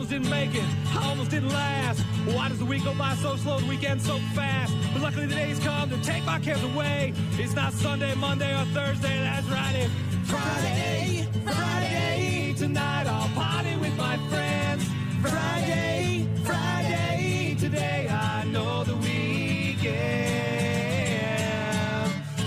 almost didn't make it. I almost didn't last. Why does the week go by so slow, the weekend so fast? But luckily the days come to take my cares away. It's not Sunday, Monday, or Thursday. That's right, it's Friday. Friday. Tonight I'll party with my friends. Friday. Friday. Today I know the weekend.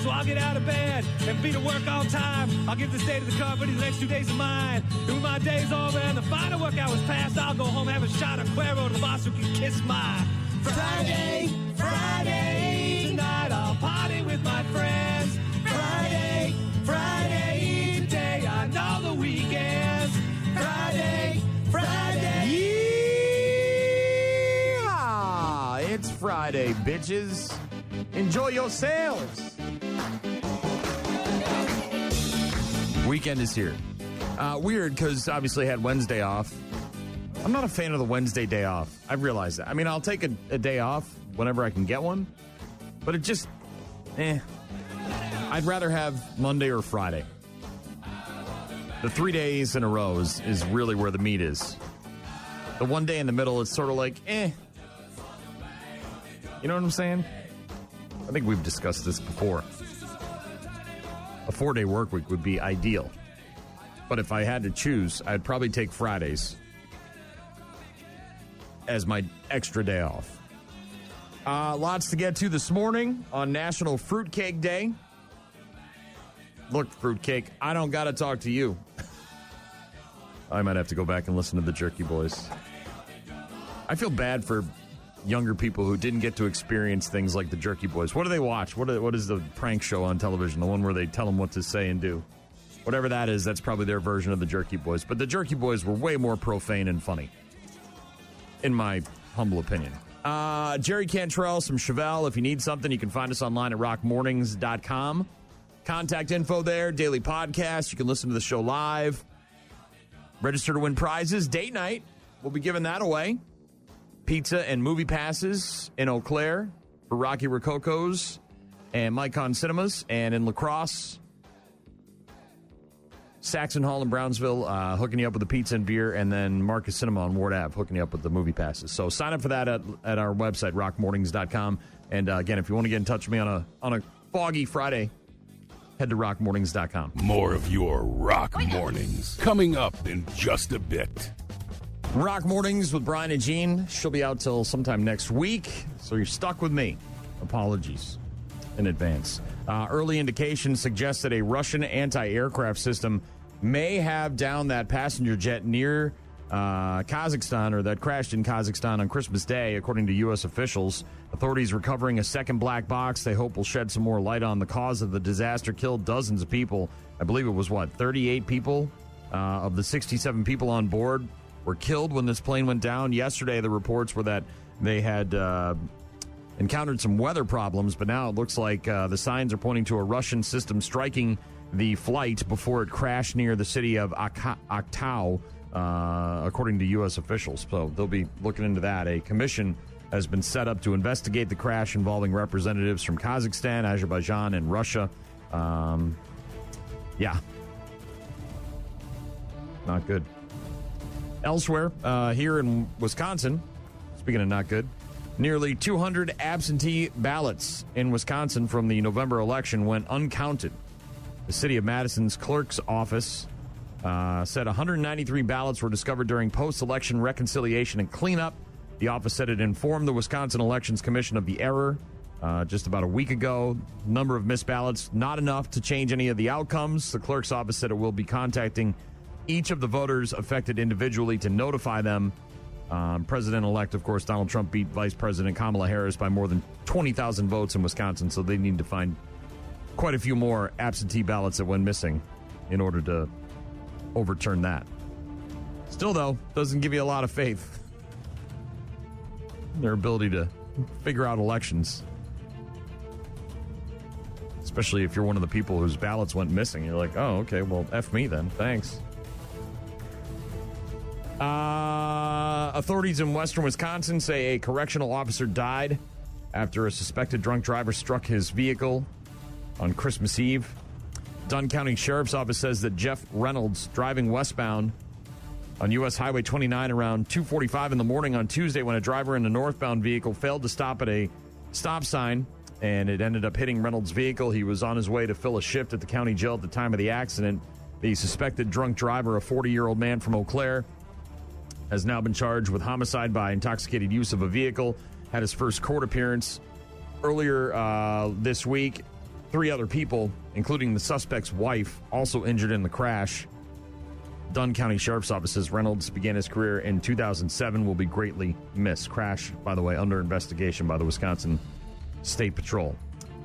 So I'll get out of bed and be to work on time. I'll give this day to the company, the next 2 days of mine. And when my day's over and the final work hour's passed, I'll go home, have a shot of Cuervo to the boss who can kiss my Friday. Friday. Tonight I'll party with my friends. Friday. Friday. Today I know the weekends. Friday. Friday. Yeah! It's Friday, bitches. Enjoy yourselves. Weekend is here. Weird, because obviously I had Wednesday off. I'm not a fan of the Wednesday day off. I realize that. I mean, I'll take a day off whenever I can get one. But it just, I'd rather have Monday or Friday. The 3 days in a row is really where the meat is. The one day in the middle, it's sort of like, You know what I'm saying? I think we've discussed this before. A 4-day work week would be ideal. But if I had to choose, I'd probably take Fridays as my extra day off. Lots to get to this morning on National Fruitcake Day. Look, Fruitcake, I don't got to talk to you. I might have to go back and listen to the Jerky Boys. I feel bad for younger people who didn't get to experience things like the Jerky Boys. What do they watch? What is the prank show on television? The one where they tell them what to say and do. Whatever that is, that's probably their version of the Jerky Boys. But the Jerky Boys were way more profane and funny, in my humble opinion. Jerry Cantrell, some Chevelle. If you need something, you can find us online at rockmornings.com. Contact info there, daily podcast. You can listen to the show live. Register to win prizes. Date night, we'll be giving that away. Pizza and movie passes in Eau Claire for Rocky Rococo's and Micon Cinemas. And in La Crosse, Saxon Hall in Brownsville, hooking you up with the pizza and beer, and then Marcus Cinema on Ward Ave, hooking you up with the movie passes. So sign up for that at our website, rockmornings.com. And again, if you want to get in touch with me on a foggy Friday, head to rockmornings.com. More of your Rock Mornings coming up in just a bit. Rock Mornings with Brian and Jean. She'll be out till sometime next week, so you're stuck with me. Apologies in advance. Early indications suggest that a Russian anti-aircraft system may have downed that passenger jet near Kazakhstan, or that crashed in Kazakhstan on Christmas Day, according to U.S. officials. Authorities recovering a second black box they hope will shed some more light on the cause of the disaster. Killed dozens of people. I believe it was, 38 people of the 67 people on board were killed when this plane went down. Yesterday, the reports were that they had encountered some weather problems, but now it looks like the signs are pointing to a Russian system striking the flight before it crashed near the city of Aktau, according to U.S. officials. So they'll be looking into that. A commission has been set up to investigate the crash involving representatives from Kazakhstan, Azerbaijan, and Russia. Yeah. Not good. Elsewhere, here in Wisconsin, speaking of not good, nearly 200 absentee ballots in Wisconsin from the November election went uncounted. The city of Madison's clerk's office said 193 ballots were discovered during post-election reconciliation and cleanup. The office said it informed the Wisconsin Elections Commission of the error just about a week ago. Number of missed ballots, not enough to change any of the outcomes. The clerk's office said it will be contacting each of the voters affected individually to notify them. President-elect, of course, Donald Trump beat Vice President Kamala Harris by more than 20,000 votes in Wisconsin, so they need to find quite a few more absentee ballots that went missing in order to overturn that. Still, though, doesn't give you a lot of faith in their ability to figure out elections. Especially if you're one of the people whose ballots went missing. You're like, oh, okay, well, F me then. Thanks. Authorities in western Wisconsin say a correctional officer died after a suspected drunk driver struck his vehicle on Christmas Eve. Dunn County Sheriff's Office says that Jeff Reynolds, driving westbound on U.S. Highway 29 around 2:45 in the morning on Tuesday when a driver in a northbound vehicle failed to stop at a stop sign, and it ended up hitting Reynolds' vehicle. He was on his way to fill a shift at the county jail at the time of the accident. The suspected drunk driver, a 40-year-old man from Eau Claire, has now been charged with homicide by intoxicated use of a vehicle, had his first court appearance earlier this week. 3 other people, including the suspect's wife, also injured in the crash. Dunn County Sheriff's Office says Reynolds began his career in 2007, will be greatly missed. Crash, by the way, under investigation by the Wisconsin State Patrol.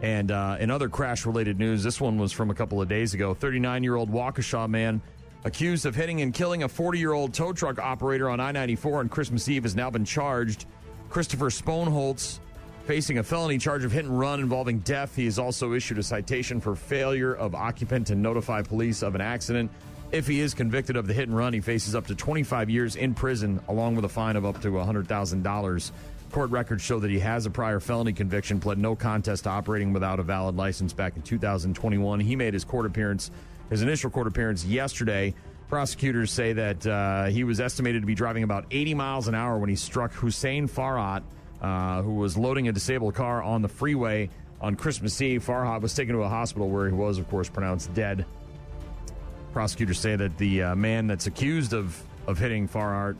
And in other crash-related news, this one was from a couple of days ago. 39-year-old Waukesha man accused of hitting and killing a 40-year-old tow truck operator on I-94 on Christmas Eve has now been charged. Christopher Sponeholtz facing a felony charge of hit and run involving death. He has also issued a citation for failure of occupant to notify police of an accident. If he is convicted of the hit and run, he faces up to 25 years in prison, along with a fine of up to $100,000. Court records show that he has a prior felony conviction, pled no contest to operating without a valid license back in 2021. He made his initial court appearance yesterday. Prosecutors say that he was estimated to be driving about 80 miles an hour when he struck Hussein Farhat, who was loading a disabled car on the freeway on Christmas Eve. Farhat was taken to a hospital where he was, of course, pronounced dead. Prosecutors say that the man that's accused of hitting Farhat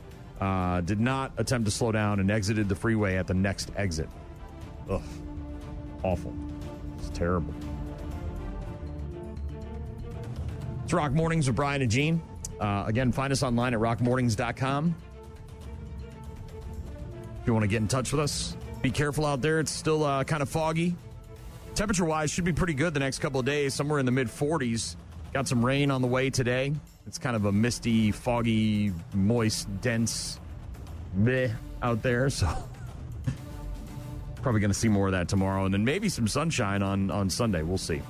did not attempt to slow down and exited the freeway at the next exit. Ugh. Awful. It's terrible. It's Rock Mornings with Brian and Gene. Again, find us online at rockmornings.com. If you want to get in touch with us, be careful out there. It's still kind of foggy. Temperature-wise, should be pretty good the next couple of days, somewhere in the mid-40s. Got some rain on the way today. It's kind of a misty, foggy, moist, dense bleh out there, so probably going to see more of that tomorrow. And then maybe some sunshine on Sunday. We'll see.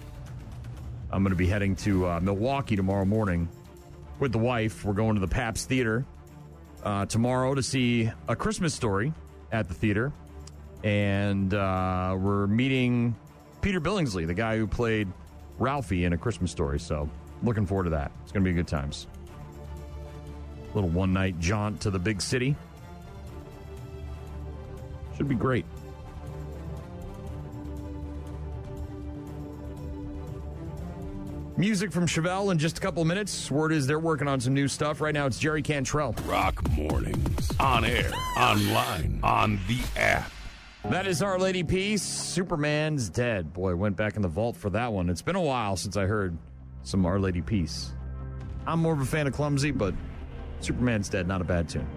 I'm going to be heading to Milwaukee tomorrow morning with the wife. We're going to the Pabst Theater tomorrow to see A Christmas Story at the theater. And we're meeting Peter Billingsley, the guy who played Ralphie in A Christmas Story. So looking forward to that. It's going to be good times. Little one-night jaunt to the big city. Should be great. Music from Chevelle in just a couple of minutes. Word is they're working on some new stuff. Right now, it's Jerry Cantrell. Rock Mornings. On air, online, on the app. That is Our Lady Peace. Superman's Dead. Boy, went back in the vault for that one. It's been a while since I heard some Our Lady Peace. I'm more of a fan of Clumsy, but Superman's Dead, not a bad tune.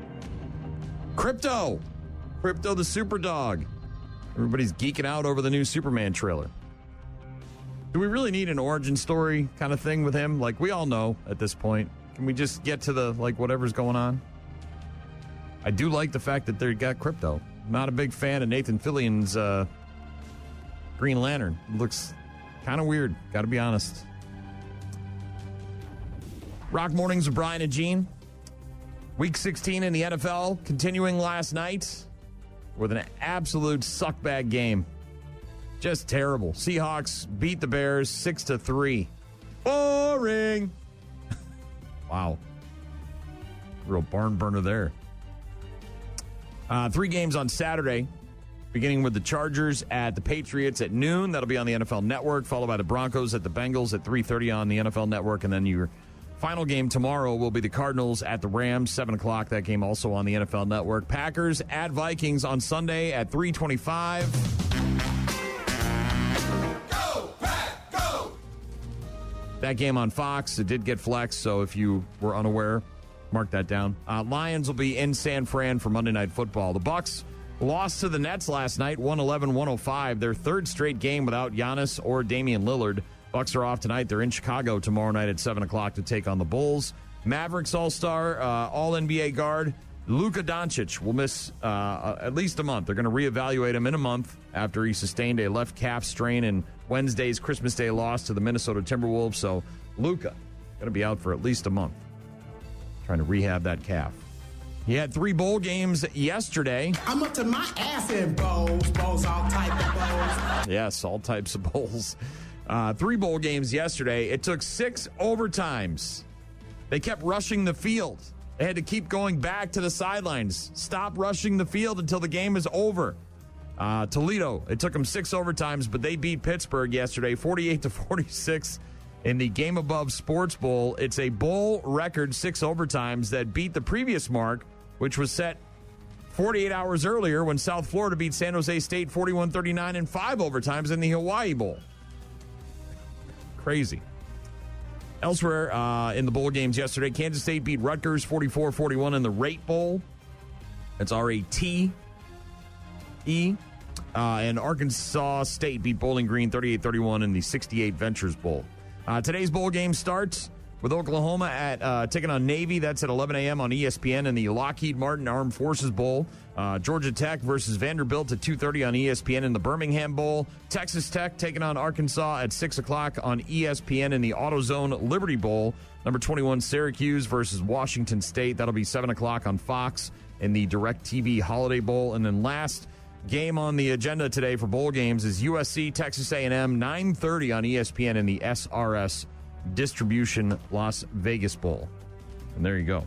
Crypto the Super Dog. Everybody's geeking out over the new Superman trailer. Do we really need an origin story kind of thing with him? Like, we all know at this point. Can we just get to the, whatever's going on? I do like the fact that they got Crypto. Not a big fan of Nathan Fillion's Green Lantern. Looks kind of weird, got to be honest. Rock Mornings with Brian and Gene. Week 16 in the NFL continuing last night with an absolute suckbag game. Just terrible. Seahawks beat the Bears 6-3. Boring. Wow. Real barn burner there. 3 games on Saturday, beginning with the Chargers at the Patriots at noon. That'll be on the NFL Network, followed by the Broncos at the Bengals at 3:30 on the NFL Network. And then your final game tomorrow will be the Cardinals at the Rams, 7 o'clock. That game also on the NFL Network. Packers at Vikings on Sunday at 3:25. Go, Pack, go! That game on Fox, it did get flexed, so if you were unaware, mark that down. Lions will be in San Fran for Monday Night Football. The Bucks lost to the Nets last night, 111-105. Their third straight game without Giannis or Damian Lillard. Bucks are off tonight. They're in Chicago tomorrow night at 7 o'clock to take on the Bulls. Mavericks All-Star, All-NBA guard Luka Doncic will miss at least a month. They're going to reevaluate him in a month after he sustained a left calf strain in Wednesday's Christmas Day loss to the Minnesota Timberwolves. So Luka going to be out for at least a month, trying to rehab that calf. He had 3 bowl games yesterday. I'm up to my ass in bowls, all type of bowls. Yes, all types of bowls. 3 bowl games yesterday. It took 6 overtimes. They kept rushing the field. They had to keep going back to the sidelines. Stop rushing the field until the game is over. Toledo, it took them 6 overtimes, but they beat Pittsburgh yesterday, 48-46 in the Game Above Sports Bowl. It's a bowl record 6 overtimes that beat the previous mark, which was set 48 hours earlier when South Florida beat San Jose State 41-39 in 5 overtimes in the Hawaii Bowl. Crazy. Elsewhere in the bowl games yesterday, Kansas State beat Rutgers 44-41 in the Rate Bowl. That's R-A-T-E. And Arkansas State beat Bowling Green 38-31 in the 68 Ventures Bowl. Today's bowl game starts with Oklahoma at taking on Navy. That's at 11 a.m. on ESPN in the Lockheed Martin Armed Forces Bowl. Georgia Tech versus Vanderbilt at 2:30 on ESPN in the Birmingham Bowl. Texas Tech taking on Arkansas at 6 o'clock on ESPN in the AutoZone Liberty Bowl. Number 21 Syracuse versus Washington State. That'll be 7 o'clock on Fox in the DirecTV Holiday Bowl. And then last game on the agenda today for bowl games is USC Texas A&M, 9:30 on ESPN in the SRS Distribution Las Vegas Bowl. And there you go.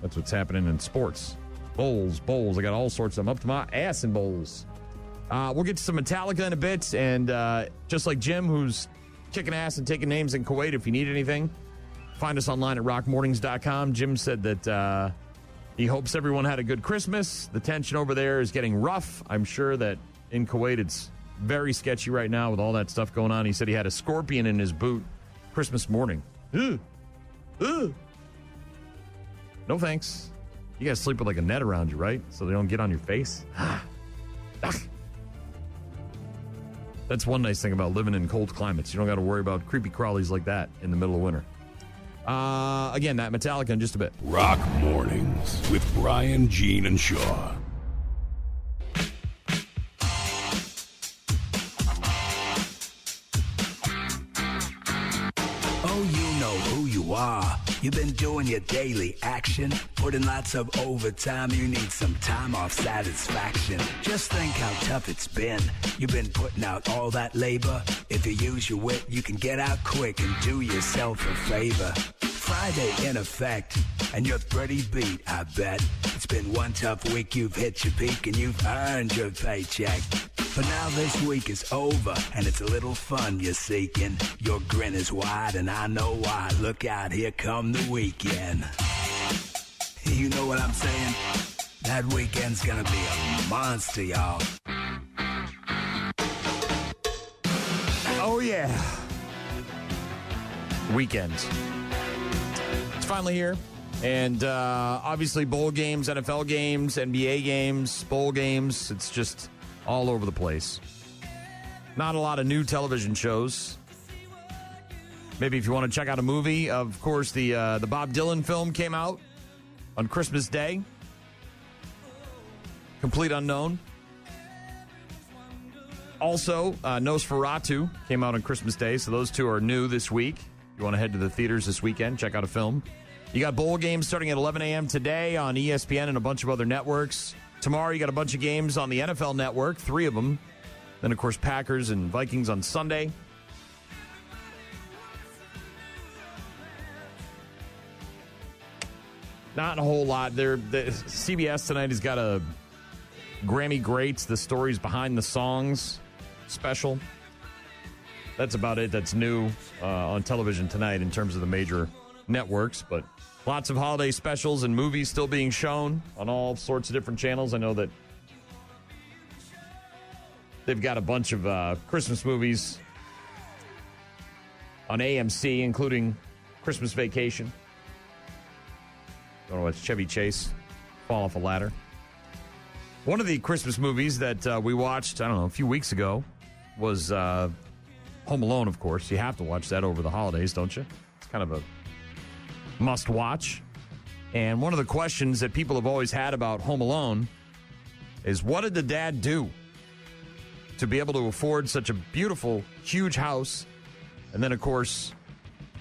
That's what's happening in sports. Bowls. I got all sorts of them up to my ass in bowls. We'll get to some Metallica in a bit. And just like Jim, who's kicking ass and taking names in Kuwait, if you need anything, find us online at rockmornings.com. Jim said that he hopes everyone had a good Christmas. The tension over there is getting rough. I'm sure that in Kuwait it's very sketchy right now with all that stuff going on. He said he had a scorpion in his boot Christmas morning. Ugh. No thanks. You guys sleep with like a net around you, right? So they don't get on your face. That's one nice thing about living in cold climates. You don't got to worry about creepy crawlies like that in the middle of winter. Again, that Metallica in just a bit. Rock Mornings with Brian, Gene, and Shaw. Oh, you know who you are. You've been doing your daily action, putting lots of overtime. You need some time off satisfaction. Just think how tough it's been. You've been putting out all that labor. If you use your wit, you can get out quick and do yourself a favor. Friday in effect, and you're pretty beat, I bet. It's been one tough week, you've hit your peak, and you've earned your paycheck. But now this week is over, and it's a little fun you're seeking. Your grin is wide, and I know why. Look out, here come the weekend. You know what I'm saying? That weekend's gonna be a monster, y'all. Oh, yeah. Weekend. It's finally here. And obviously bowl games, NFL games, NBA games, bowl games. It's just all over the place. Not a lot of new television shows. Maybe if you want to check out a movie, of course, the Bob Dylan film came out on Christmas Day. Complete Unknown. Also, Nosferatu came out on Christmas Day, so those two are new this week. You want to head to the theaters this weekend, check out a film. You got bowl games starting at 11 a.m. today on ESPN and a bunch of other networks. Tomorrow, you got a bunch of games on the NFL Network, 3 of them. Then, of course, Packers and Vikings on Sunday. Not a whole lot. CBS tonight has got a Grammy Greats, the stories behind the songs special. That's about it. That's new on television tonight in terms of the major networks. But lots of holiday specials and movies still being shown on all sorts of different channels. I know that they've got a bunch of Christmas movies on AMC, including Christmas Vacation. Don't know what's Chevy Chase fall off a ladder. One of the Christmas movies that we watched, I don't know, a few weeks ago was Home Alone, of course. You have to watch that over the holidays, don't you? It's kind of a must watch. And one of the questions that people have always had about Home Alone is, what did the dad do to be able to afford such a beautiful, huge house? And then, of course,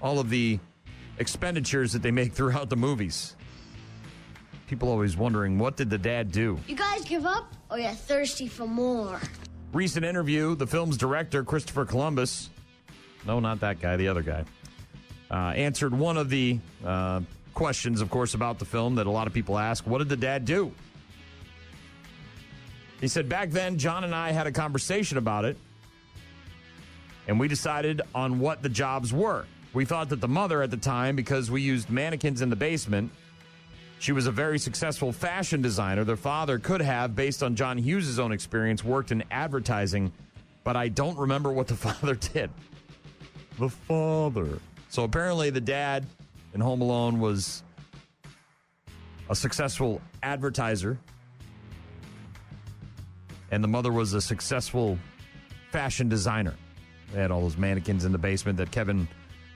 all of the expenditures that they make throughout the movies. People always wondering, what did the dad do? You guys give up, or you're thirsty for more? Recent interview, the film's director, Christopher Columbus, no, not that guy, the other guy, answered one of the questions, of course, about the film that a lot of people ask. What did the dad do? He said, back then, John and I had a conversation about it, and we decided on what the jobs were. We thought that the mother at the time, because we used mannequins in the basement, she was a very successful fashion designer. The father could have, based on John Hughes' own experience, worked in advertising, but I don't remember what the father did. The father. So apparently the dad in Home Alone was a successful advertiser, and the mother was a successful fashion designer. They had all those mannequins in the basement that Kevin,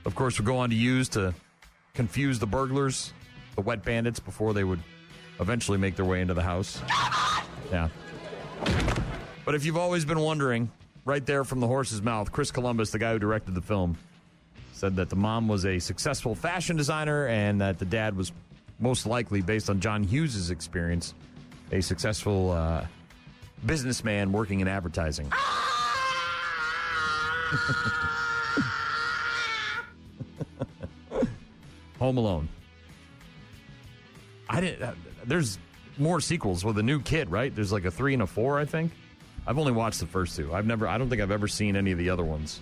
of course, would go on to use to confuse the burglars, the wet bandits, before they would eventually make their way into the house. Yeah. But if you've always been wondering, right there from the horse's mouth, Chris Columbus, the guy who directed the film, said that the mom was a successful fashion designer and that the dad was most likely, based on John Hughes' experience, a successful businessman working in advertising. Home Alone. There's more sequels with a new kid, right? There's like a 3 and a 4, I think. I've only watched the first 2. I don't think I've ever seen any of the other ones.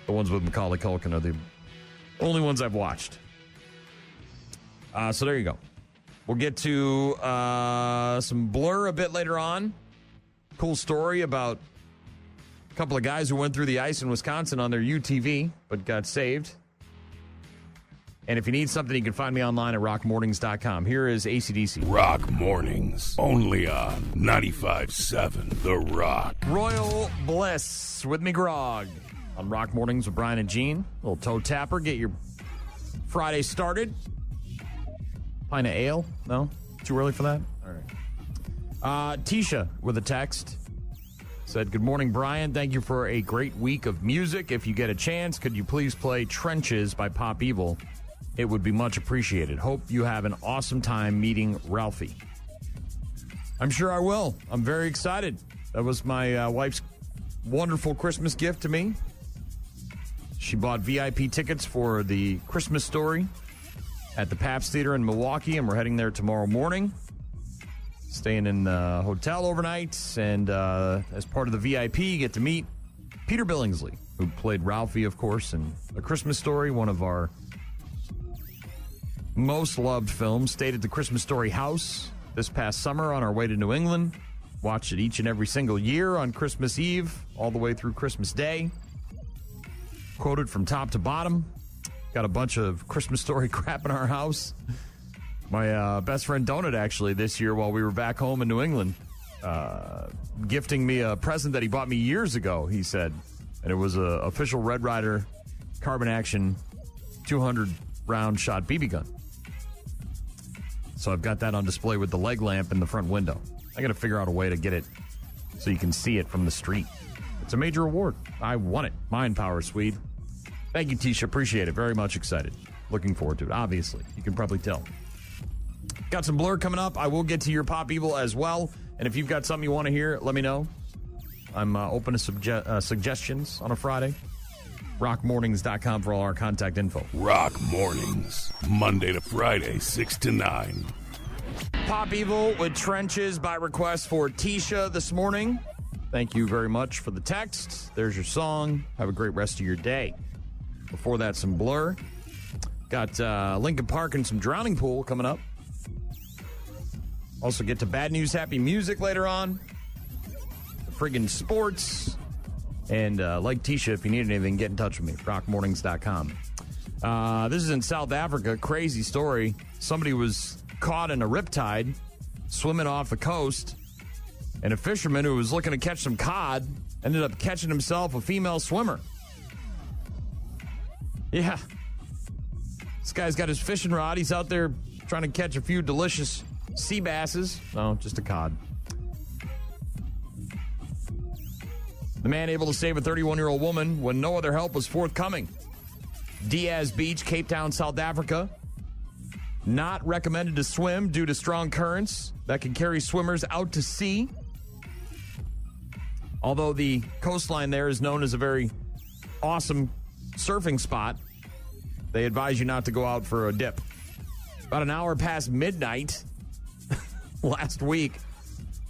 The ones with Macaulay Culkin are the only ones I've watched. So there you go. We'll get to some Blur a bit later on. Cool story about a couple of guys who went through the ice in Wisconsin on their UTV, but got saved. And if you need something, you can find me online at rockmornings.com. Here is AC/DC. Rock Mornings, only on 95.7 The Rock. Royal Bliss with me, Grog, on Rock Mornings with Brian and Gene. A little toe tapper, get your Friday started. Pint of ale? No? Too early for that? All right. Tisha with a text said, good morning, Brian. Thank you for a great week of music. If you get a chance, could you please play Trenches by Pop Evil? It would be much appreciated. Hope you have an awesome time meeting Ralphie. I'm sure I will. I'm very excited. That was my wife's wonderful Christmas gift to me. She bought VIP tickets for the Christmas Story at the Pabst Theater in Milwaukee, and we're heading there tomorrow morning. Staying in the hotel overnight, and as part of the VIP, you get to meet Peter Billingsley, who played Ralphie, of course, in A Christmas Story, one of our most loved films. Stayed at the Christmas Story house this past summer on our way to New England. Watched it each and every single year on Christmas Eve, all the way through Christmas Day. Quoted from top to bottom. Got a bunch of Christmas Story crap in our house. My best friend Donut, actually, this year while we were back home in New England, gifting me a present that he bought me years ago, he said. And it was a official Red Ryder carbon action 200-round shot BB gun. So I've got that on display with the leg lamp in the front window. I got to figure out a way to get it so you can see it from the street. It's a major award. I won it. Mind power, Swede. Thank you, Tisha. Appreciate it. Very much excited. Looking forward to it, obviously. You can probably tell. Got some Blur coming up. I will get to your Pop Evil as well. And if you've got something you want to hear, let me know. I'm open to suggestions on a Friday. rockmornings.com for all our contact info. Rock Mornings, Monday to Friday, 6 to 9. Pop Evil with Trenches by request for Tisha this morning. Thank you very much for the text. There's your song. Have a great rest of your day. Before that, some Blur. Got Linkin Park and some Drowning Pool coming up. Also get to Bad News, Happy Music later on. The friggin' sports. And like Tisha, if you need anything, get in touch with me. rockmornings.com. This is in South Africa. Crazy story. Somebody was caught in a riptide swimming off the coast. And a fisherman who was looking to catch some cod ended up catching himself a female swimmer. Yeah. This guy's got his fishing rod. He's out there trying to catch a few delicious sea basses. No, just a cod. The man able to save a 31-year-old woman when no other help was forthcoming. Diaz Beach, Cape Town, South Africa. Not recommended to swim due to strong currents that can carry swimmers out to sea. Although the coastline there is known as a very awesome surfing spot, they advise you not to go out for a dip. About an hour past midnight last week,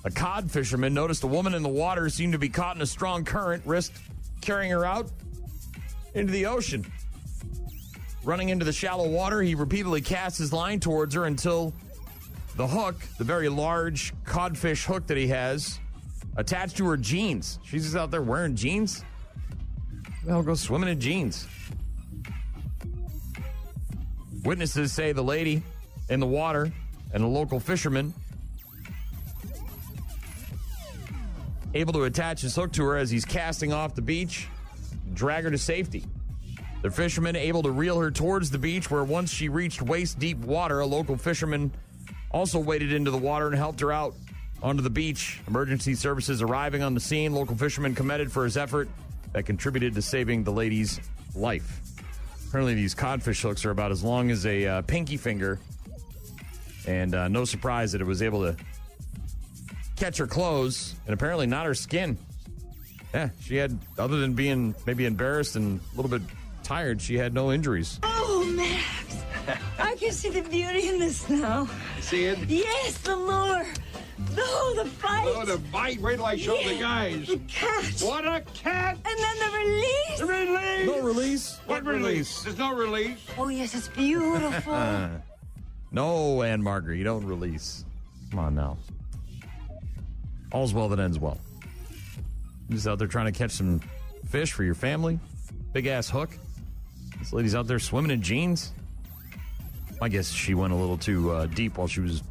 a cod fisherman noticed a woman in the water seemed to be caught in a strong current, risked carrying her out into the ocean. Running into the shallow water, he repeatedly cast his line towards her until the hook, the very large codfish hook that he has, attached to her jeans. She's just out there wearing jeans. Well, go swimming in jeans. Witnesses say the lady in the water and a local fisherman able to attach his hook to her as he's casting off the beach, drag her to safety. The fisherman able to reel her towards the beach where once she reached waist-deep water, a local fisherman also waded into the water and helped her out onto the beach. Emergency services arriving on the scene. Local fisherman commended for his effort that contributed to saving the lady's life. Apparently, these codfish hooks are about as long as a pinky finger. And no surprise that it was able to catch her clothes and apparently not her skin. Yeah, she had, other than being maybe embarrassed and a little bit tired, she had no injuries. Oh, Max. I can see the beauty in this now. See it? Yes, the lure. No, the fight. Oh, the bite. Wait till I show the guys. The catch. What a cat. And then the release. The release. No release. What release? There's no release. Oh, yes, it's beautiful. No, Ann Margaret, you don't release. Come on now. All's well that ends well. You're just out there trying to catch some fish for your family. Big ass hook. This lady's out there swimming in jeans. I guess she went a little too deep while she was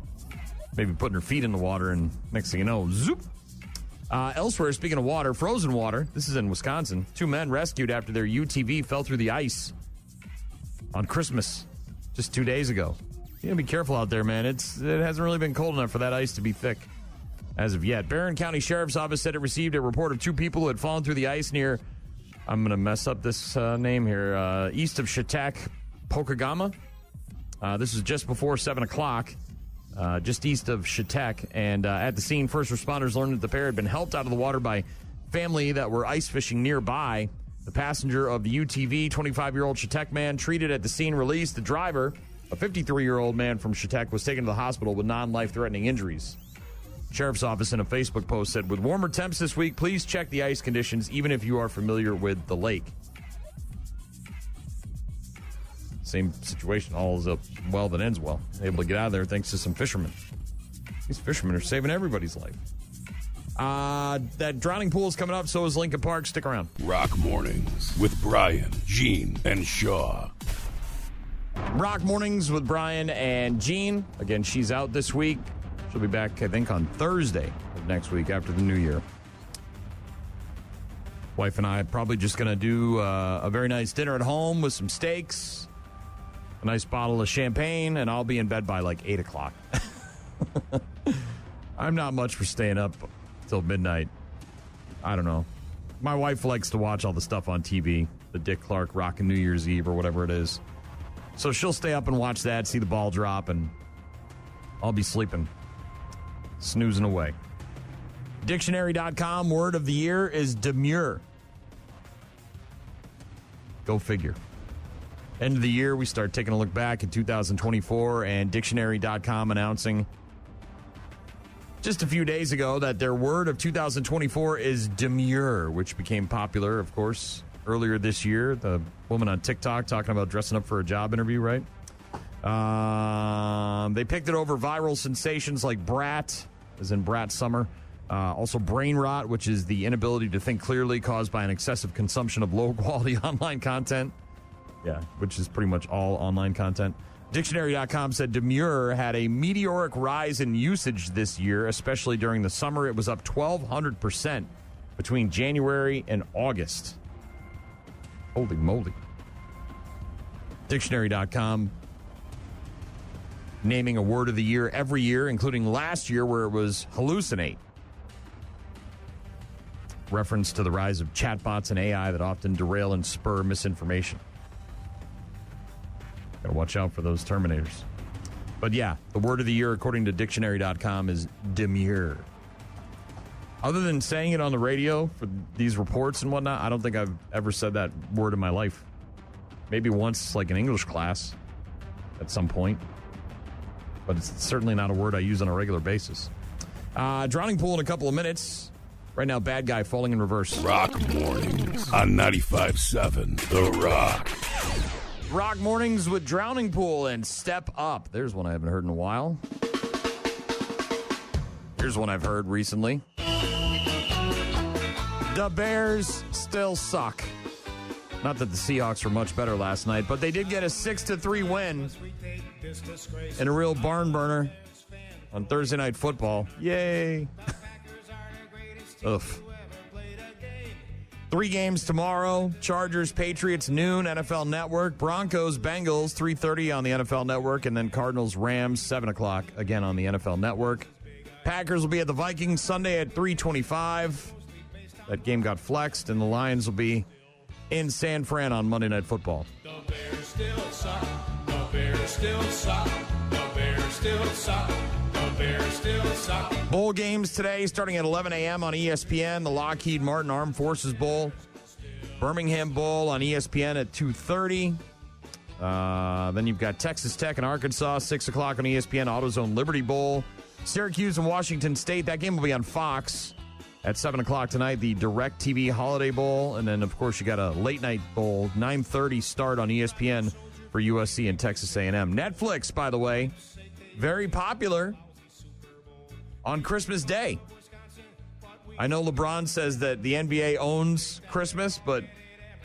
maybe putting her feet in the water, and next thing you know, zoop. Elsewhere, speaking of water, frozen water, this is in Wisconsin. 2 men rescued after their UTV fell through the ice on Christmas just 2 days ago. You gotta be careful out there, man. It hasn't really been cold enough for that ice to be thick as of yet. Barron County Sheriff's Office said it received a report of 2 people who had fallen through the ice near, I'm going to mess up this name here, east of Chautauqua, Pokegama. This is just before 7 o'clock. Just east of Chautauqua, and at the scene, first responders learned that the pair had been helped out of the water by family that were ice fishing nearby. The passenger of the UTV, 25-year-old Chautauqua man, treated at the scene, released. The driver, a 53-year-old man from Chautauqua, was taken to the hospital with non-life-threatening injuries. Sheriff's Office in a Facebook post said, with warmer temps this week, please check the ice conditions, even if you are familiar with the lake. Same situation, all is up well that ends well. Able to get out of there thanks to some fishermen. These fishermen are saving everybody's life. That drowning pool is coming up, so is Lincoln Park. Stick around. Rock Mornings with Brian, Gene, and Shaw. Rock Mornings with Brian and Jean. Again, she's out this week. She'll be back, I think, on Thursday of next week after the new year. Wife and I are probably just going to do a very nice dinner at home with some steaks, a nice bottle of champagne, and I'll be in bed by like 8 o'clock. I'm not much for staying up till midnight. I don't know. My wife likes to watch all the stuff on TV, the Dick Clark Rockin' New Year's Eve or whatever it is. So she'll stay up and watch that, see the ball drop, and I'll be sleeping, snoozing away. Dictionary.com, word of the year is demure. Go figure. End of the year, we start taking a look back at 2024, and Dictionary.com announcing just a few days ago that their word of 2024 is demure, which became popular, of course, earlier this year. The woman on TikTok talking about dressing up for a job interview, right? They picked it over viral sensations like brat, as in brat summer. Also brain rot, which is the inability to think clearly caused by an excessive consumption of low-quality online content. Yeah, which is pretty much all online content. Dictionary.com said demure had a meteoric rise in usage this year, especially during the summer. It was up 1,200% between January and August. Holy moly. Dictionary.com naming a word of the year every year, including last year where it was hallucinate. Reference to the rise of chatbots and AI that often derail and spur misinformation. Gotta watch out for those Terminators. But yeah, the word of the year, according to Dictionary.com, is demure. Other than saying it on the radio for these reports and whatnot, I don't think I've ever said that word in my life. Maybe once, like in English class at some point. but it's certainly not a word I use on a regular basis. Drowning pool in a couple of minutes. Right now, bad guy falling in reverse. Rock Mornings on 95.7 The Rock. Rock Mornings with Drowning Pool and Step Up. There's one I haven't heard in a while. Here's one I've heard recently. The Bears still suck. Not that the Seahawks were much better last night, but they did get a 6-3 win in a real barn burner on Thursday Night Football. Yay. Ugh. 3 games tomorrow. Chargers, Patriots, noon, NFL Network. Broncos, Bengals, 3:30 on the NFL Network. And then Cardinals, Rams, 7 o'clock, again on the NFL Network. Packers will be at the Vikings Sunday at 3:25. That game got flexed, and the Lions will be in San Fran on Monday Night Football. The Bears still suck. The Bears still suck. The Bears still suck. The Bears still suck. Bowl games today starting at 11 a.m. on ESPN. The Lockheed Martin Armed Forces Bowl. Birmingham Bowl on ESPN at 2:30. Then you've got Texas Tech and Arkansas, 6 o'clock on ESPN. AutoZone Liberty Bowl. Syracuse and Washington State. That game will be on Fox at 7 o'clock tonight. The DirecTV Holiday Bowl. And then, of course, you got a late night bowl, 9:30 start on ESPN for USC and Texas A&M. Netflix, by the way, very popular on Christmas Day. I know LeBron says that the NBA owns Christmas, but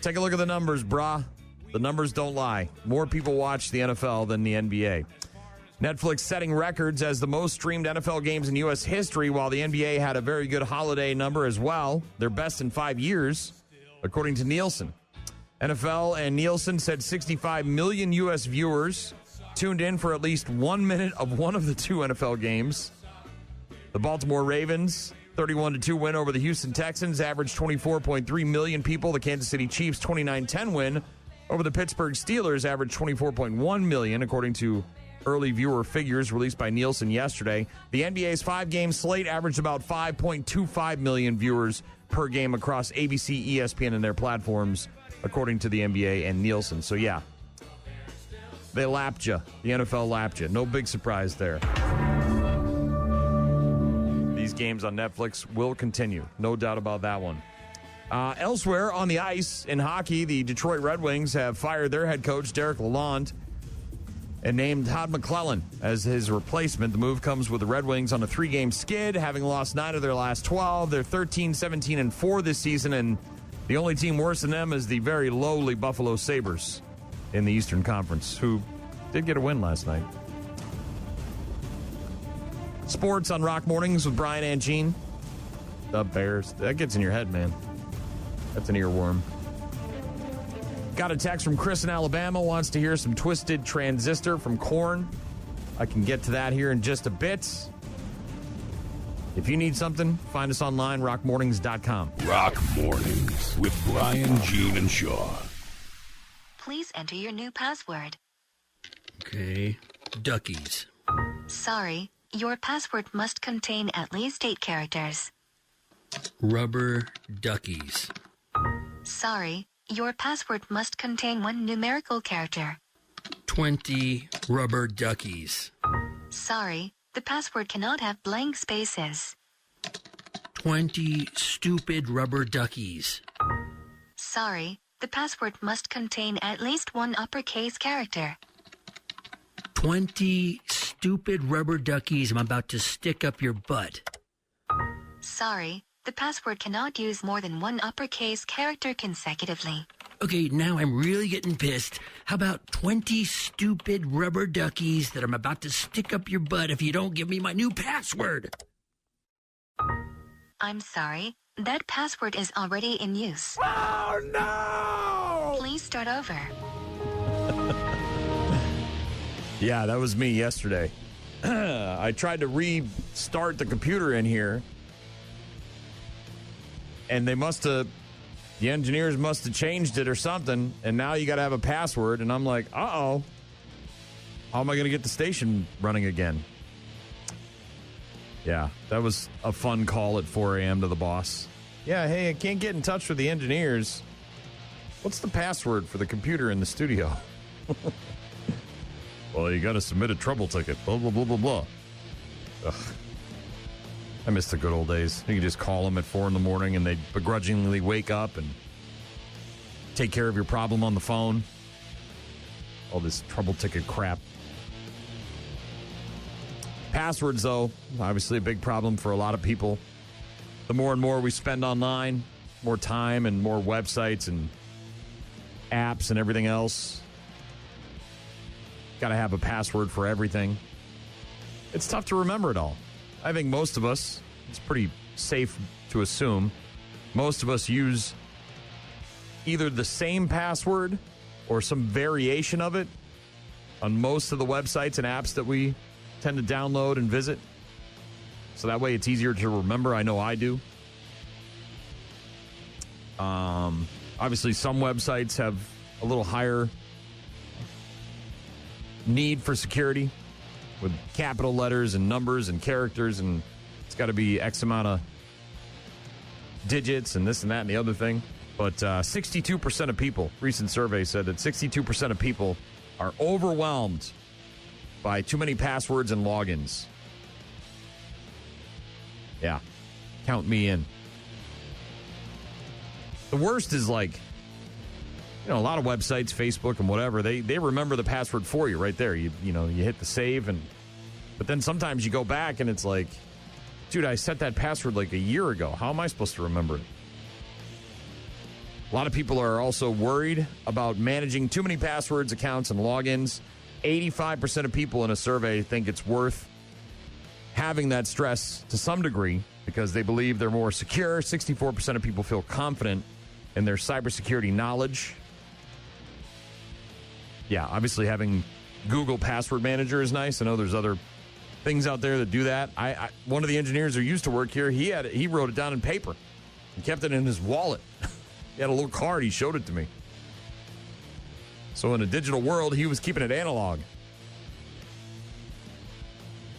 take a look at the numbers, brah. The numbers don't lie. More people watch the NFL than the NBA. Netflix setting records as the most streamed NFL games in U.S. history, while the NBA had a very good holiday number as well. Their best in 5 years, according to Nielsen. NFL and Nielsen said 65 million U.S. viewers tuned in for at least 1 minute of one of the 2 NFL games. The Baltimore Ravens, 31-2 win over the Houston Texans, averaged 24.3 million people. The Kansas City Chiefs, 29-10 win over the Pittsburgh Steelers, averaged 24.1 million, according to early viewer figures released by Nielsen yesterday. The NBA's 5-game slate averaged about 5.25 million viewers per game across ABC, ESPN, and their platforms, according to the NBA and Nielsen. So, yeah, they lapped you. The NFL lapped you. No big surprise there. These games on Netflix will continue. No doubt about that one. Elsewhere on the ice in hockey, the Detroit Red Wings have fired their head coach, Derek Lalonde, and named Todd McClellan as his replacement. The move comes with the Red Wings on a 3-game skid, having lost 9 of their last 12. They're 13-17-4 this season, and the only team worse than them is the very lowly Buffalo Sabres in the Eastern Conference, who did get a win last night. Sports on Rock Mornings with Brian and Gene. The Bears. That gets in your head, man. That's an earworm. Got a text from Chris in Alabama. Wants to hear some Twisted Transistor from Korn. I can get to that here in just a bit. If you need something, find us online, rockmornings.com. Rock Mornings with Brian, Gene, and Shaw. Please enter your new password. Okay. Duckies. Sorry, your password must contain at least 8 characters. Rubber duckies. Sorry, your password must contain 1 numerical character. 20 rubber duckies. Sorry, the password cannot have blank spaces. 20 stupid rubber duckies. Sorry, the password must contain at least 1 uppercase character. 20 stupid rubber duckies I'm about to stick up your butt. Sorry, the password cannot use more than 1 uppercase character consecutively. Okay, now I'm really getting pissed. How about 20 stupid rubber duckies that I'm about to stick up your butt if you don't give me my new password? I'm sorry, that password is already in use. Oh, no! Please start over. Yeah, that was me yesterday. I tried to restart the computer in here, and the engineers must have changed it or something, and now you got to have a password, and I'm like, uh-oh. How am I going to get the station running again? Yeah, that was a fun call at 4 a.m. to the boss. Yeah, hey, I can't get in touch with the engineers. What's the password for the computer in the studio? Well, you got to submit a trouble ticket. Blah, blah, blah, blah, blah. Ugh. I miss the good old days. You could just call them at 4 in the morning and they'd begrudgingly wake up and take care of your problem on the phone. All this trouble ticket crap. Passwords, though, obviously a big problem for a lot of people. The more and more we spend online, more time and more websites and apps and everything else. Got to have a password for everything. It's tough to remember it all. I think most of us, it's pretty safe to assume, most of us use either the same password or some variation of it on most of the websites and apps that we tend to download and visit. So that way it's easier to remember. I know I do. Obviously, some websites have a little higher need for security with capital letters and numbers and characters, and it's got to be X amount of digits and this and that and the other thing. But 62% of people, recent survey said that 62% of people are overwhelmed by too many passwords and logins. Yeah, count me in. The worst is like, you know, a lot of websites, Facebook and whatever, they remember the password for you right there. You hit the save, but then sometimes you go back and it's like, dude, I set that password like a year ago. How am I supposed to remember it? A lot of people are also worried about managing too many passwords, accounts, and logins. 85% of people in a survey think it's worth having that stress to some degree because they believe they're more secure. 64% of people feel confident in their cybersecurity knowledge. Yeah, obviously having Google Password Manager is nice. I know there's other things out there that do that. One of the engineers who used to work here, he wrote it down in paper and kept it in his wallet. He had a little card. He showed it to me. So in a digital world, he was keeping it analog.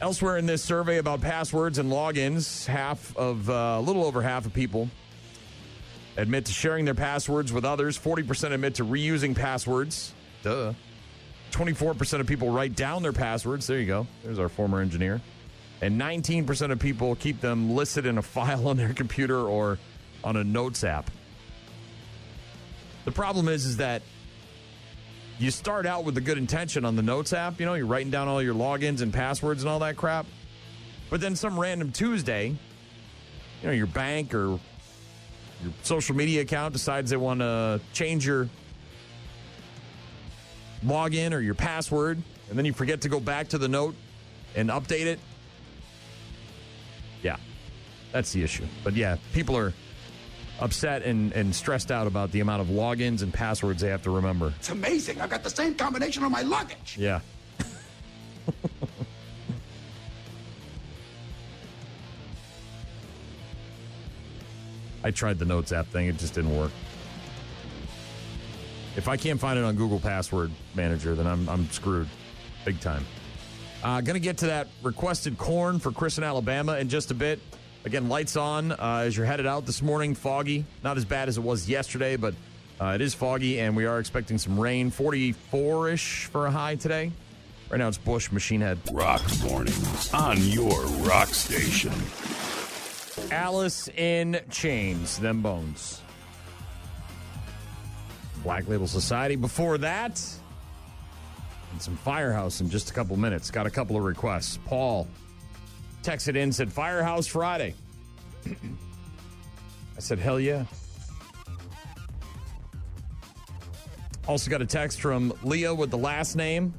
Elsewhere in this survey about passwords and logins, a little over half of people admit to sharing their passwords with others. 40% admit to reusing passwords. Duh. 24% of people write down their passwords. There you go. There's our former engineer. And 19% of people keep them listed in a file on their computer or on a notes app. The problem is that you start out with a good intention on the Notes app. You know, you're writing down all your logins and passwords and all that crap. But then some random Tuesday, you know, your bank or your social media account decides they want to change your login or your password, and then you forget to go back to the note and update it. Yeah, that's the issue. But yeah, people are upset and stressed out about the amount of logins and passwords they have to remember. It's amazing. I've got the same combination on my luggage. Yeah. I tried the Notes app thing. It just didn't work. If I can't find it on Google Password Manager, then I'm screwed. Big time. Going to get to that requested corn for Chris in Alabama in just a bit. Again, lights on as you're headed out this morning. Foggy. Not as bad as it was yesterday, but it is foggy, and we are expecting some rain. 44-ish for a high today. Right now it's Bush, Machine Head. Rock mornings on your rock station. Alice in Chains, Them Bones. Black Label Society before that. And some Firehouse in just a couple minutes. Got a couple of requests. Paul texted in, said, Firehouse Friday. I said, hell yeah. Also got a text from Leah with the last name.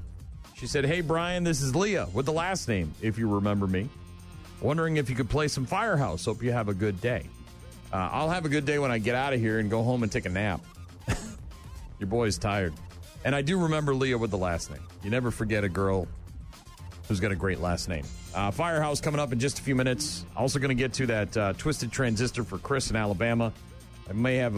She said, hey, Brian, this is Leah with the last name, if you remember me. Wondering if you could play some Firehouse. Hope you have a good day. I'll have a good day when I get out of here and go home and take a nap. Your boy's tired. And I do remember Leah with the last name. You never forget a girl who's got a great last name. Firehouse coming up in just a few minutes. Also going to get to that Twisted Transistor for Chris in Alabama. I may have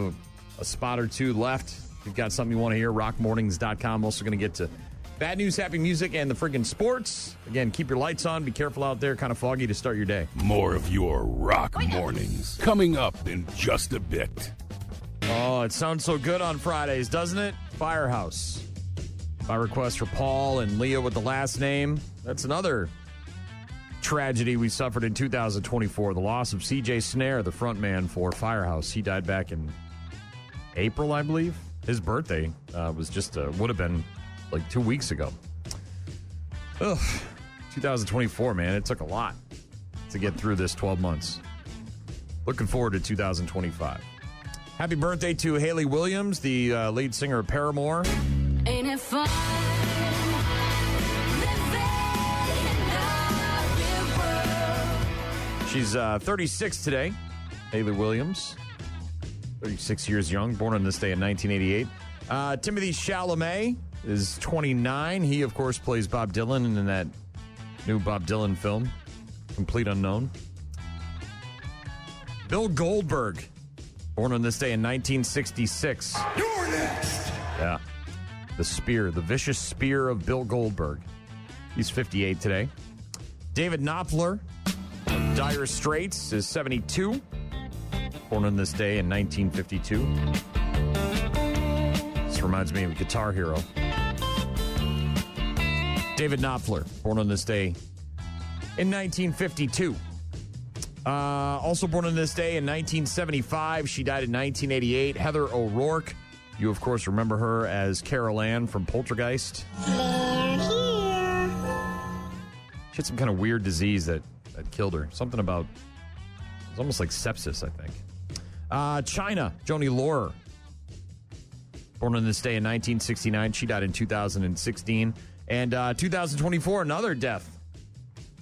a spot or two left. If you've got something you want to hear, rockmornings.com. Also going to get to bad news, happy music, and the friggin' sports. Again, keep your lights on. Be careful out there. Kind of foggy to start your day. More of your rock mornings coming up in just a bit. Oh, it sounds so good on Fridays, doesn't it? Firehouse. By request for Paul and Leah with the last name. That's another tragedy we suffered in 2024. The loss of CJ Snare, the frontman for Firehouse. He died back in April, I believe. His birthday was just, would have been like 2 weeks ago. Ugh. 2024, man. It took a lot to get through this 12 months. Looking forward to 2025. Happy birthday to Hayley Williams, the lead singer of Paramore. Ain't it fun? She's 36 today, Hayley Williams. 36 years young, born on this day in 1988. Timothée Chalamet is 29. He, of course, plays Bob Dylan in that new Bob Dylan film, Complete Unknown. Bill Goldberg, born on this day in 1966. You're next. Yeah. The spear, the vicious spear of Bill Goldberg. He's 58 today. David Knopfler of Dire Straits is 72. Born on this day in 1952. This reminds me of Guitar Hero. David Knopfler, born on this day in 1952. Also born on this day in 1975. She died in 1988. Heather O'Rourke. You, of course, remember her as Carol Ann from Poltergeist. They're here. She had some kind of weird disease that killed her. Something about, it was almost like sepsis, I think. China, Joni Laurer. Born on this day in 1969. She died in 2016. And 2024, another death.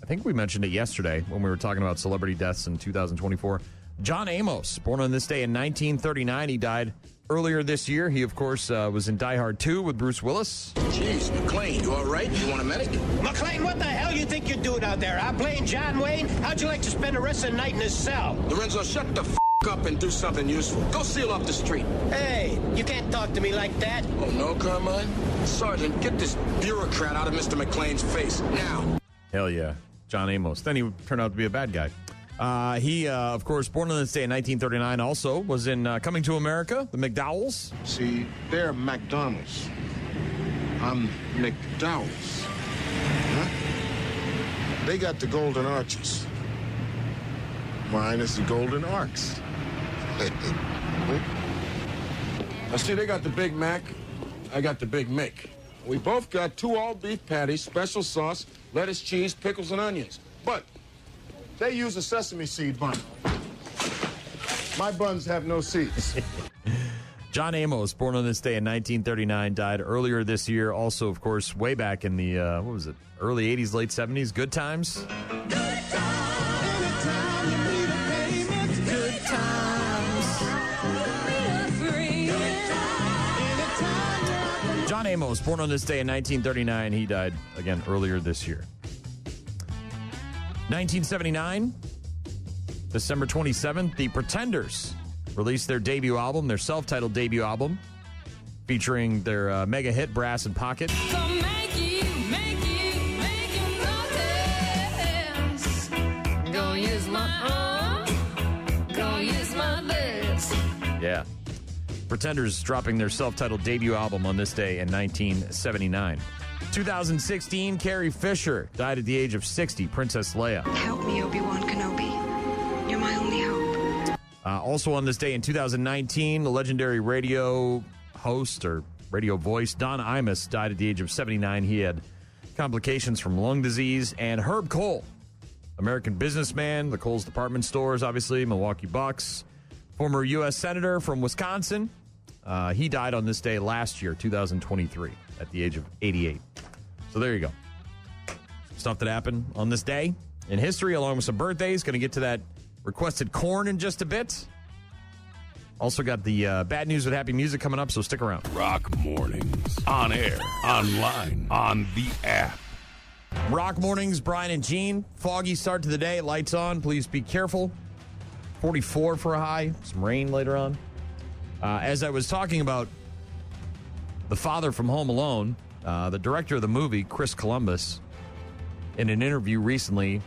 I think we mentioned it yesterday when we were talking about celebrity deaths in 2024. John Amos, born on this day in 1939. He died earlier this year. He, of course, was in Die Hard 2 with Bruce Willis. Jeez, McClane, you all right? You want a medic? McClane, what the hell you think you're doing out there? I'm playing John Wayne. How'd you like to spend the rest of the night in his cell? Lorenzo, shut the up and do something useful. Go seal off the street. Hey, you can't talk to me like that. Oh, no, Carmine? Sergeant, get this bureaucrat out of Mr. McClane's face now. Hell yeah. John Amos. Then he turned out to be a bad guy. He, of course, born on this day in 1939, also was in Coming to America, the McDowells. See, they're McDonald's. I'm McDowell's. Huh? They got the golden arches. Mine is the golden arcs. Now, see, they got the Big Mac. I got the Big Mick. We both got 2 all-beef patties, special sauce, lettuce, cheese, pickles, and onions. But they use a sesame seed bun. My buns have no seeds. John Amos, born on this day in 1939, died earlier this year. Also, of course, way back in the, what was it, early 80s, late 70s. Good times. John Amos, born on this day in 1939. He died, again, earlier this year. 1979, December 27th, the Pretenders released their debut album, their self-titled debut album, featuring their mega hit, Brass and Pocket. So make you notice. Go use my arm. Go use my lips. Yeah. Pretenders dropping their self-titled debut album on this day in 1979. 2016, Carrie Fisher died at the age of 60, Princess Leia. Help me, Obi-Wan Kenobi. You're my only hope. Also on this day in 2019, the legendary radio host or radio voice Don Imus died at the age of 79. He had complications from lung disease. And Herb Kohl, American businessman, the Kohl's department stores, obviously, Milwaukee Bucks, former U.S. Senator from Wisconsin. He died on this day last year, 2023, at the age of 88. So there you go. Stuff that happened on this day in history, along with some birthdays. Going to get to that requested corn in just a bit. Also got the bad news with happy music coming up, so stick around. Rock Mornings. On air, online, on the app. Rock Mornings, Brian and Gene. Foggy start to the day. Lights on. Please be careful. 44 for a high. Some rain later on. As I was talking about the father from Home Alone, the director of the movie, Chris Columbus, in an interview recently,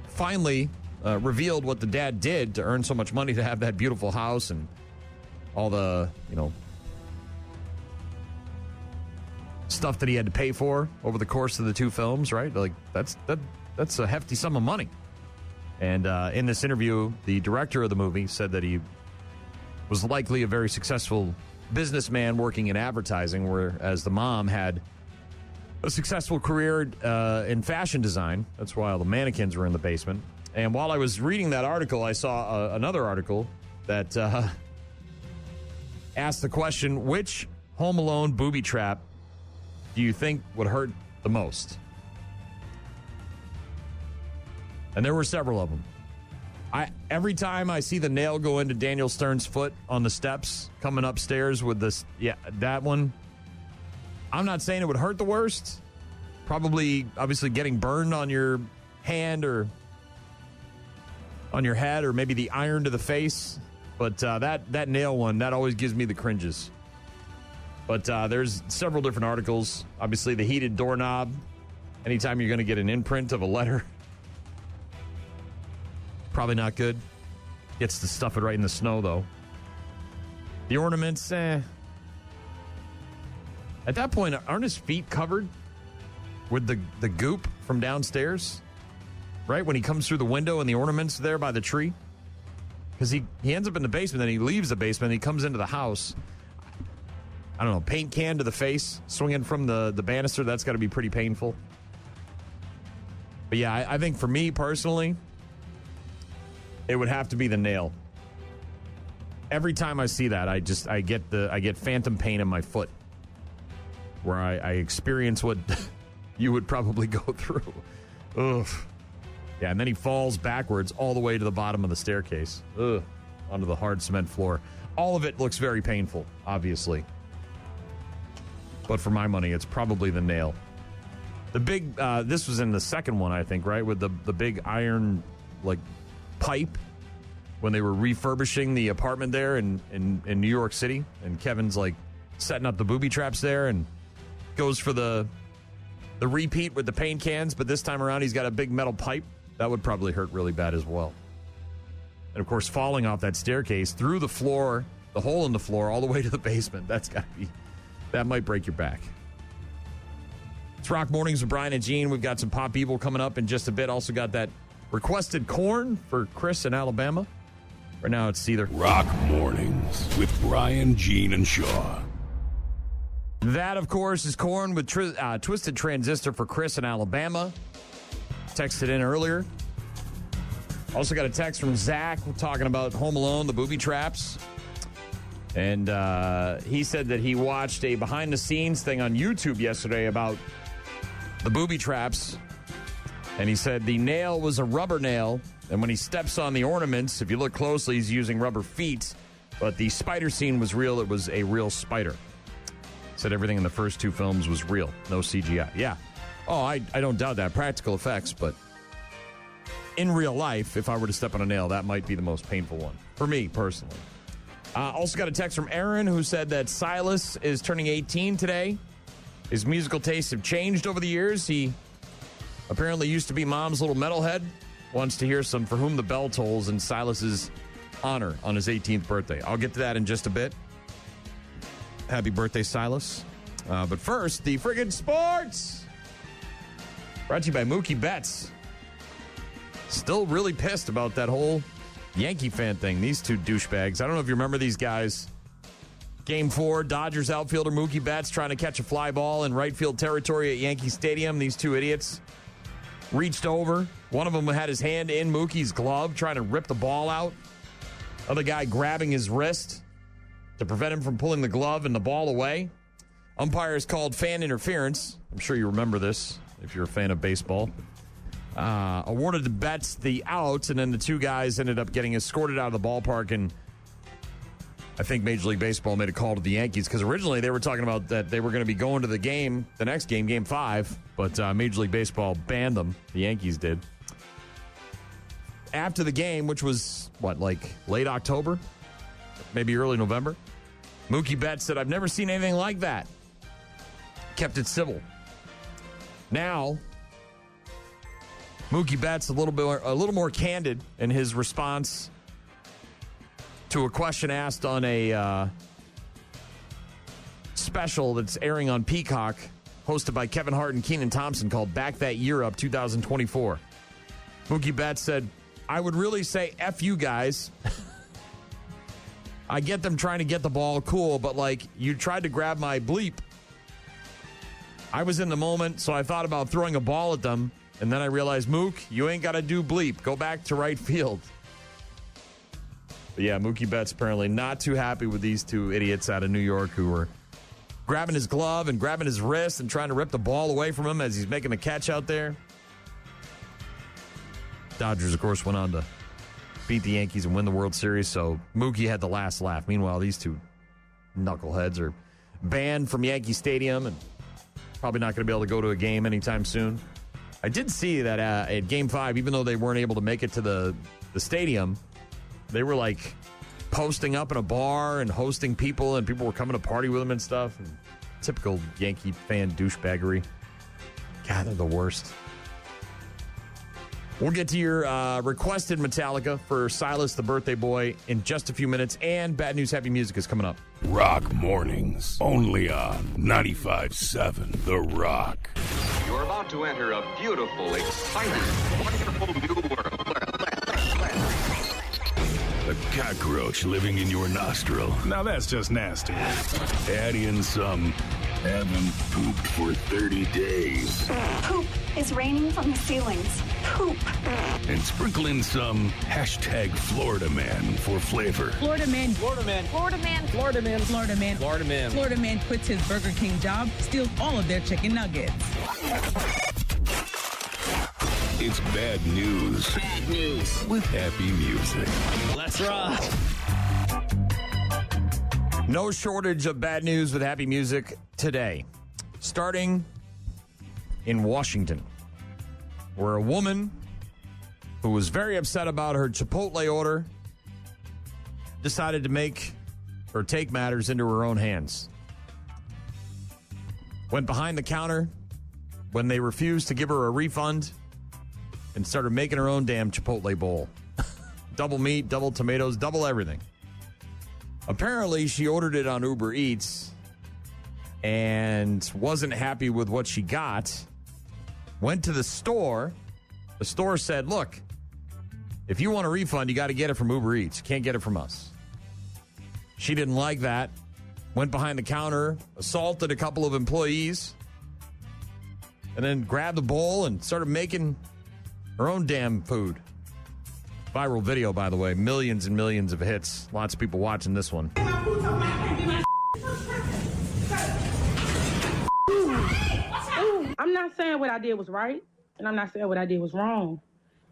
finally revealed what the dad did to earn so much money to have that beautiful house and all the, stuff that he had to pay for over the course of the two films, right? Like, that's a hefty sum of money. And in this interview, the director of the movie said that he was likely a very successful businessman working in advertising, whereas the mom had a successful career in fashion design. That's why all the mannequins were in the basement. And while I was reading that article, I saw another article that asked the question, which Home Alone booby trap do you think would hurt the most? And there were several of them. Every time I see the nail go into Daniel Stern's foot on the steps coming upstairs with this, that one, I'm not saying it would hurt the worst. Probably, obviously, getting burned on your hand or on your head, or maybe the iron to the face. But that nail one, that always gives me the cringes. But there's several different articles. Obviously, the heated doorknob. Anytime you're going to get an imprint of a letter. Probably not good. Gets to stuff it right in the snow, though. The ornaments, At that point, aren't his feet covered with the goop from downstairs? Right? When he comes through the window and the ornaments there by the tree? Because he ends up in the basement, then he leaves the basement, and he comes into the house. I don't know, paint can to the face, swinging from the banister. That's got to be pretty painful. But yeah, I think for me personally, it would have to be the nail. Every time I see that, I get phantom pain in my foot, where I experience what you would probably go through. Ugh. Yeah, and then he falls backwards all the way to the bottom of the staircase. Ugh. Onto the hard cement floor. All of it looks very painful, obviously. But for my money, it's probably the nail. The big, this was in the second one, I think, right? With the big iron, pipe when they were refurbishing the apartment there in New York City. And Kevin's, setting up the booby traps there and goes for the repeat with the paint cans. But this time around, he's got a big metal pipe. That would probably hurt really bad as well. And, of course, falling off that staircase through the floor, the hole in the floor, all the way to the basement. That might break your back. It's Rock Mornings with Brian and Gene. We've got some Pop Evil coming up in just a bit. Also got that requested corn for Chris in Alabama. Right now it's either Rock Mornings with Brian, Gene, and Shaw. That, of course, is corn with Twisted Transistor for Chris in Alabama. Texted in earlier. Also got a text from Zach talking about Home Alone, the booby traps. And he said that he watched a behind-the-scenes thing on YouTube yesterday about the booby traps. And he said the nail was a rubber nail. And when he steps on the ornaments, if you look closely, he's using rubber feet. But the spider scene was real. It was a real spider. Said everything in the first two films was real. No CGI. Yeah. Oh, I don't doubt that. Practical effects. But in real life, if I were to step on a nail, that might be the most painful one. For me, personally. Also got a text from Aaron who said that Silas is turning 18 today. His musical tastes have changed over the years. He apparently used to be Mom's little metalhead. Wants to hear some For Whom the Bell Tolls in Silas's honor on his 18th birthday. I'll get to that in just a bit. Happy birthday, Silas. But first, the friggin' sports. Brought to you by Mookie Betts. Still really pissed about that whole Yankee fan thing. These two douchebags. I don't know if you remember these guys. Game 4, Dodgers outfielder Mookie Betts trying to catch a fly ball in right field territory at Yankee Stadium. These two idiots reached over. One of them had his hand in Mookie's glove trying to rip the ball out. Other guy grabbing his wrist to prevent him from pulling the glove and the ball away. Umpires called fan interference. I'm sure you remember this if you're a fan of baseball. Awarded the Betts the out, and then the two guys ended up getting escorted out of the ballpark, and I think Major League Baseball made a call to the Yankees because originally they were talking about that they were going to be going to the game, the next game, Game 5, but Major League Baseball banned them. The Yankees did. After the game, which was, late October? Maybe early November? Mookie Betts said, "I've never seen anything like that." Kept it civil. Now, Mookie Betts a little more candid in his response to a question asked on a special that's airing on Peacock hosted by Kevin Hart and Kenan Thompson, called Back That Year Up 2024. Mookie Betts said, I would really say F you guys. I get them trying to get the ball, cool, but like you tried to grab my bleep. I was in the moment, so I thought about throwing a ball at them, and then I realized, Mook, you ain't got to do bleep. Go back to right field. But yeah, Mookie Betts apparently not too happy with these two idiots out of New York who were grabbing his glove and grabbing his wrist and trying to rip the ball away from him as he's making the catch out there. Dodgers, of course, went on to beat the Yankees and win the World Series, so Mookie had the last laugh. Meanwhile, these two knuckleheads are banned from Yankee Stadium and probably not going to be able to go to a game anytime soon. I did see that at Game 5, even though they weren't able to make it to the stadium, they were like posting up in a bar and hosting people, and people were coming to party with them and stuff. And typical Yankee fan douchebaggery. God, they're the worst. We'll get to your requested Metallica for Silas the Birthday Boy in just a few minutes, and Bad News Happy Music is coming up. Rock Mornings, only on 95.7 The Rock. You're about to enter a beautiful, exciting, wonderful new world. A cockroach living in your nostril. Now that's just nasty. Add in some haven't pooped for 30 days. Poop is raining from the ceilings. Poop. And sprinkle in some hashtag Florida Man for flavor. Florida Man. Florida Man. Florida Man. Florida Man. Florida Man. Florida Man. Florida Man quits his Burger King job, steals all of their chicken nuggets. It's bad news. Bad news. With happy music. Let's rock. No shortage of bad news with happy music today. Starting in Washington, where a woman who was very upset about her Chipotle order decided to take matters into her own hands. Went behind the counter when they refused to give her a refund and started making her own damn Chipotle bowl. Double meat, double tomatoes, double everything. Apparently, she ordered it on Uber Eats and wasn't happy with what she got. Went to the store. The store said, look, if you want a refund, you got to get it from Uber Eats. You can't get it from us. She didn't like that. Went behind the counter, assaulted a couple of employees, and then grabbed the bowl and started making her own damn food. Viral video, by the way. Millions and millions of hits. Lots of people watching this one. I'm not saying what I did was right, and I'm not saying what I did was wrong.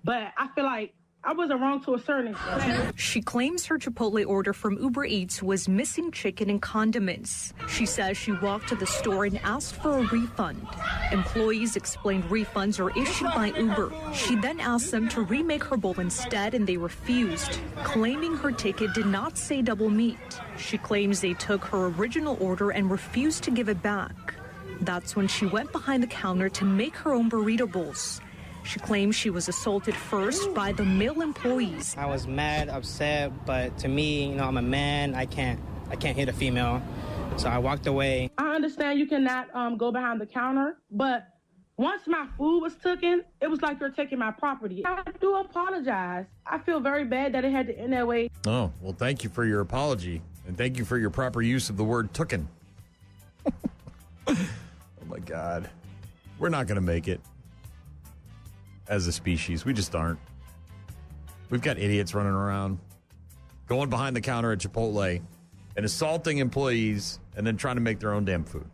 But I feel like I wasn't wrong to a certain extent. She claims her Chipotle order from Uber Eats was missing chicken and condiments. She says she walked to the store and asked for a refund. Employees explained refunds are issued by Uber. She then asked them to remake her bowl instead, and they refused, claiming her ticket did not say double meat. She claims they took her original order and refused to give it back. That's when she went behind the counter to make her own burrito bowls. She claims she was assaulted first by the male employees. I was mad, upset, but to me, I'm a man. I can't hit a female. So I walked away. I understand you cannot go behind the counter, but once my food was taken, it was like you're taking my property. I do apologize. I feel very bad that it had to end that way. Oh, well, thank you for your apology, and thank you for your proper use of the word tooken. Oh, my God. We're not going to make it. As a species, we just aren't. We've got idiots running around, going behind the counter at Chipotle and assaulting employees and then trying to make their own damn food.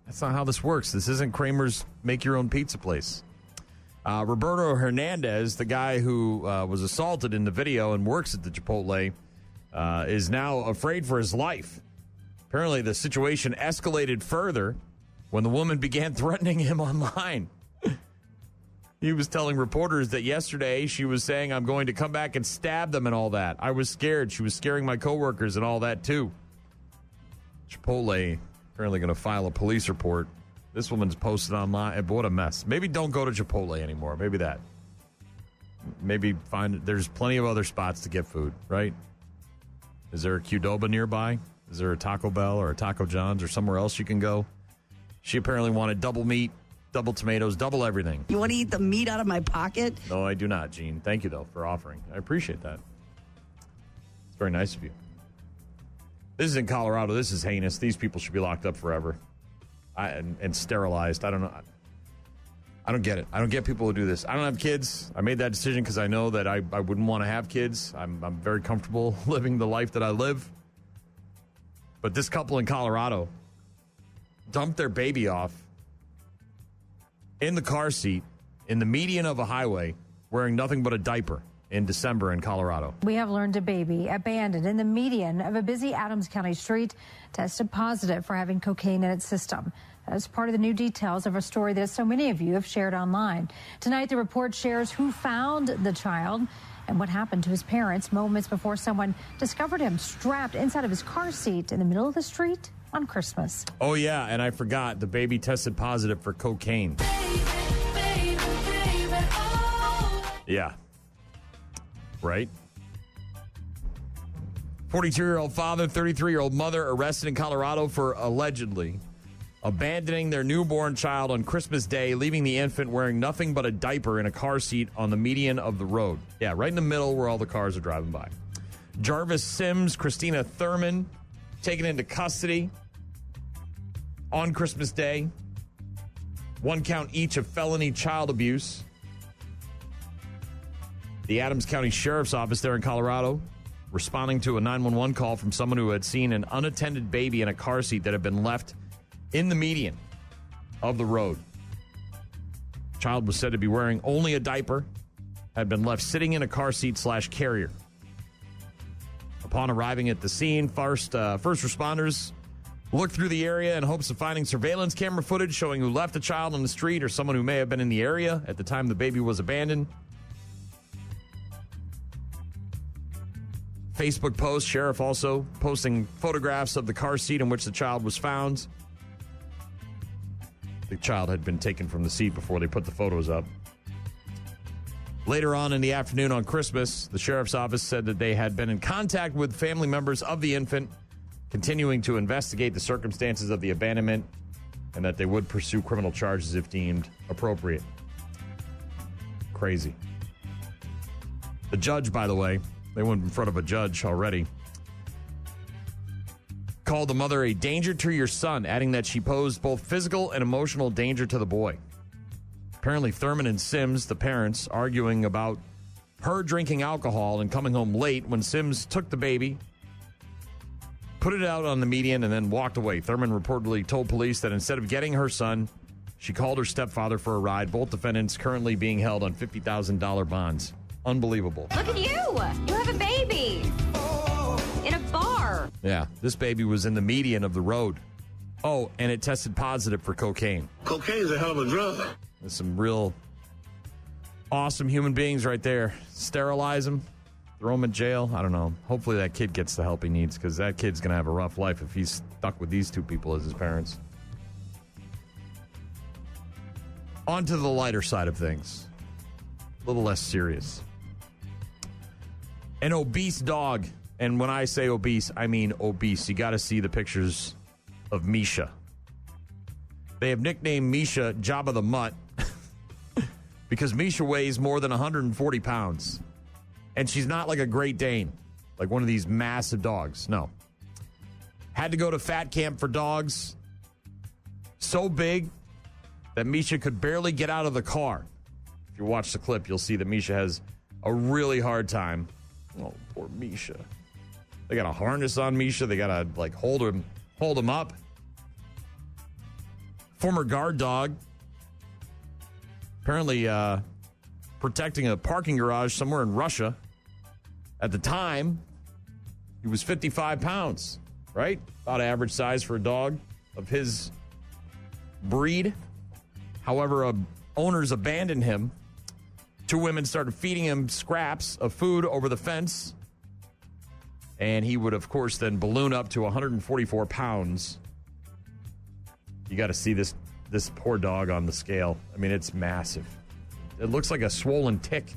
That's not how this works. This isn't Kramer's make your own pizza place. Roberto Hernandez, the guy who was assaulted in the video and works at the Chipotle, is now afraid for his life. Apparently, the situation escalated further when the woman began threatening him online. He was telling reporters that yesterday she was saying, I'm going to come back and stab them and all that. I was scared. She was scaring my coworkers and all that, too. Chipotle apparently going to file a police report. This woman's posted online. What a mess. Maybe don't go to Chipotle anymore. Maybe that. Maybe there's plenty of other spots to get food, right? Is there a Qdoba nearby? Is there a Taco Bell or a Taco John's or somewhere else you can go? She apparently wanted double meat, double tomatoes, double everything. You want to eat the meat out of my pocket? No, I do not, Gene. Thank you, though, for offering. I appreciate that. It's very nice of you. This is in Colorado. This is heinous. These people should be locked up forever and sterilized. I don't know. I don't get it. I don't get people who do this. I don't have kids. I made that decision because I know that I wouldn't want to have kids. I'm very comfortable living the life that I live. But this couple in Colorado dumped their baby off in the car seat in the median of a highway wearing nothing but a diaper in December in Colorado. We have learned a baby abandoned in the median of a busy Adams County street tested positive for having cocaine in its system. As part of the new details of a story that so many of you have shared online. Tonight, the report shares who found the child and what happened to his parents moments before someone discovered him strapped inside of his car seat in the middle of the street on Christmas. Oh, yeah, and I forgot. The baby tested positive for cocaine. Yeah. Right? 42-year-old father, 33-year-old mother arrested in Colorado for allegedly abandoning their newborn child on Christmas Day, leaving the infant wearing nothing but a diaper in a car seat on the median of the road. Yeah, right in the middle where all the cars are driving by. Jarvis Sims, Christina Thurman, taken into custody on Christmas Day. 1 count each of felony child abuse. The Adams County Sheriff's Office there in Colorado responding to a 911 call from someone who had seen an unattended baby in a car seat that had been left in the median of the road. Child was said to be wearing only a diaper, had been left sitting in a car seat / carrier. Upon arriving at the scene, first responders looked through the area in hopes of finding surveillance camera footage showing who left the child on the street or someone who may have been in the area at the time the baby was abandoned. Facebook post, sheriff also posting photographs of the car seat in which the child was found. The child had been taken from the seat before they put the photos up. Later on in the afternoon on Christmas, the sheriff's office said that they had been in contact with family members of the infant, continuing to investigate the circumstances of the abandonment, and that they would pursue criminal charges if deemed appropriate. Crazy. The judge, by the way, they went in front of a judge already, called the mother a danger to your son, adding that she posed both physical and emotional danger to the boy. Apparently, Thurman and Sims, the parents, arguing about her drinking alcohol and coming home late when Sims took the baby, put it out on the median, and then walked away. Thurman reportedly told police that instead of getting her son, she called her stepfather for a ride. Both defendants currently being held on $50,000 bonds. Unbelievable. Look at you. You have a baby in a bar. Yeah, this baby was in the median of the road. Oh, and it tested positive for cocaine. Cocaine's a hell of a drug. There's some real awesome human beings right there. Sterilize them, throw them in jail. I don't know. Hopefully that kid gets the help he needs, because that kid's going to have a rough life if he's stuck with these two people as his parents. On to the lighter side of things. A little less serious. An obese dog. And when I say obese, I mean obese. You got to see the pictures of Misha. They have nicknamed Misha Jabba the Mutt because Misha weighs more than 140 pounds. And she's not like a Great Dane, like one of these massive dogs. No. Had to go to fat camp for dogs. So big that Misha could barely get out of the car. If you watch the clip, you'll see that Misha has a really hard time. Oh, poor Misha. They got a harness on Misha. They got to like hold him up. Former guard dog. Apparently protecting a parking garage somewhere in Russia. At the time, he was 55 pounds, right? About average size for a dog of his breed. However, owners abandoned him. 2 women started feeding him scraps of food over the fence. And he would, of course, then balloon up to 144 pounds. You got to see this poor dog on the scale. I mean, it's massive. It looks like a swollen tick.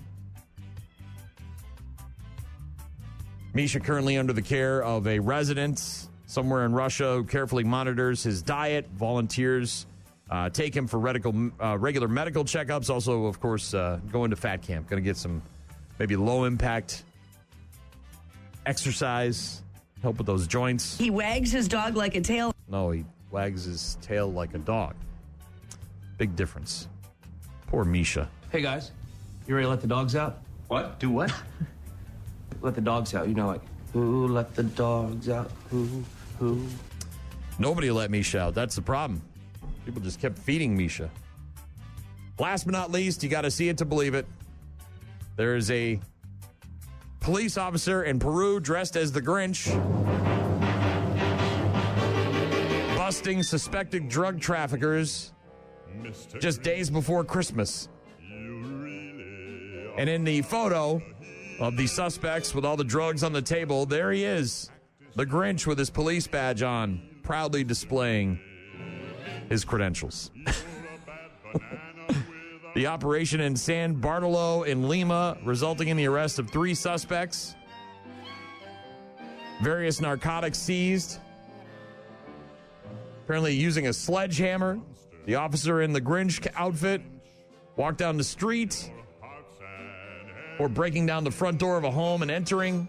Misha currently under the care of a resident somewhere in Russia who carefully monitors his diet, volunteers take him for regular medical checkups. Also, of course, going to fat camp. Going to get some maybe low-impact exercise, help with those joints. He wags his dog like a tail. No, he wags his tail like a dog. Big difference. Poor Misha. Hey, guys. You ready to let the dogs out? What? Do what? Let the dogs out. You know, like, who let the dogs out? Who? Nobody let Misha out. That's the problem. People just kept feeding Misha. Last but not least, you got to see it to believe it. There is a police officer in Peru dressed as the Grinch, busting suspected drug traffickers just days before Christmas. And in the photo of the suspects with all the drugs on the table, there he is, the Grinch with his police badge on, proudly displaying his credentials. The operation in San Bartolo in Lima, resulting in the arrest of 3 suspects. Various narcotics seized. Apparently using a sledgehammer. The officer in the Grinch outfit walked down the street or breaking down the front door of a home and entering.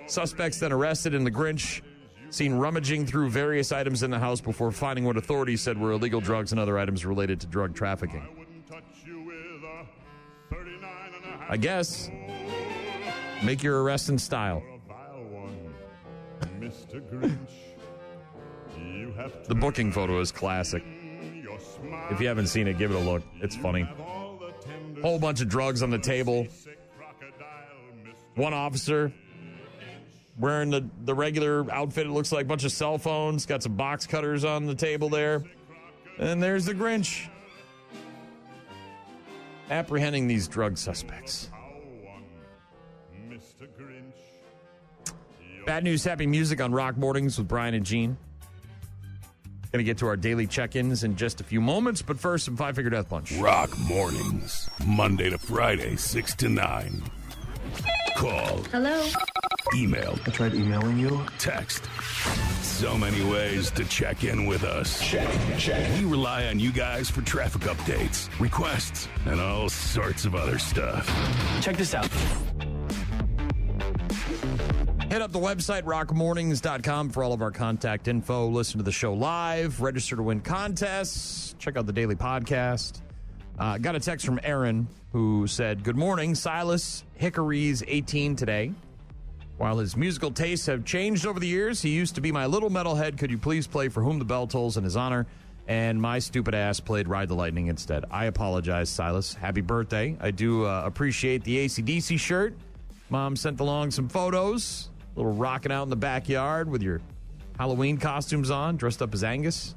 Suspects then arrested in the Grinch, seen rummaging through various items in the house before finding what authorities said were illegal drugs and other items related to drug trafficking. I guess, make your arrest in style. The booking photo is classic. If you haven't seen it, give it a look. It's funny. Whole bunch of drugs on the table. One officer wearing the regular outfit. It looks like a bunch of cell phones. Got some box cutters on the table there. And there's the Grinch apprehending these drug suspects. Bad news, happy music on Rock Mornings with Brian and Gene. Going to get to our daily check-ins in just a few moments, but first, some Five-Finger Death Punch. Rock Mornings, Monday to Friday, 6 to 9. Call. Hello? Email. I tried emailing you. Text. So many ways to check in with us. Check. We rely on you guys for traffic updates, requests, and all sorts of other stuff. Check this out. Hit up the website, rockmornings.com, for all of our contact info. Listen to the show live. Register to win contests. Check out the daily podcast. Got a text from Aaron who said, "Good morning. Silas Hickory's 18 today. While his musical tastes have changed over the years, he used to be my little metalhead. Could you please play For Whom the Bell Tolls in his honor?" And my stupid ass played Ride the Lightning instead. I apologize, Silas. Happy birthday. I do appreciate the AC/DC shirt. Mom sent along some photos. A little rocking out in the backyard with your Halloween costumes on, dressed up as Angus.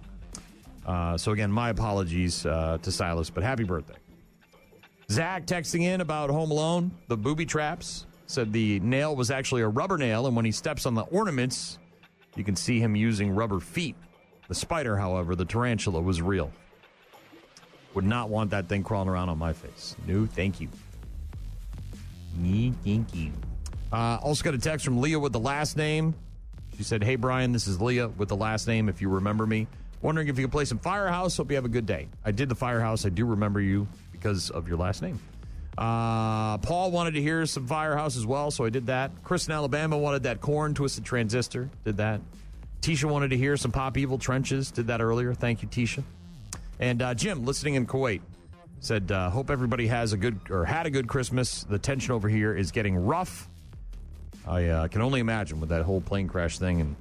So again, my apologies to Silas, but happy birthday. Zach texting in about Home Alone, the booby traps. Said the nail was actually a rubber nail, and when he steps on the ornaments, you can see him using rubber feet. The spider, however, the tarantula, was real. Would not want that thing crawling around on my face. No, thank you. Thank you. Also got a text from Leah with the last name. She said, "Hey, Brian, this is Leah with the last name, if you remember me. Wondering if you could play some Firehouse. Hope you have a good day." I did the Firehouse. I do remember you because of your last name. Paul wanted to hear some Firehouse as well, so I did that. Chris in Alabama wanted that Korn Twisted Transistor. Did that. Tisha wanted to hear some Pop Evil Trenches. Did that earlier. Thank you, Tisha. And Jim, listening in Kuwait, said, "Hope everybody has had a good Christmas. The tension over here is getting rough." I can only imagine with that whole plane crash thing. And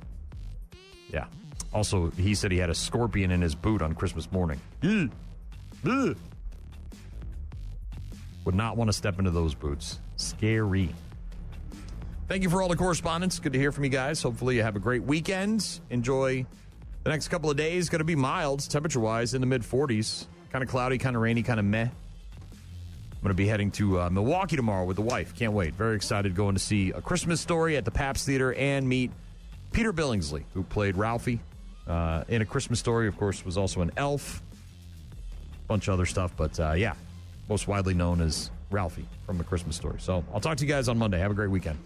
yeah. Also, he said he had a scorpion in his boot on Christmas morning. Would not want to step into those boots. Scary. Thank you for all the correspondence. Good to hear from you guys. Hopefully you have a great weekend. Enjoy the next couple of days. Going to be mild, temperature-wise, in the mid-40s. Kind of cloudy, kind of rainy, kind of meh. I'm going to be heading to Milwaukee tomorrow with the wife. Can't wait. Very excited going to see A Christmas Story at the Pabst Theater and meet Peter Billingsley, who played Ralphie in A Christmas Story. Of course, was also an elf. Bunch of other stuff, but yeah, most widely known as Ralphie from A Christmas Story. So I'll talk to you guys on Monday. Have a great weekend.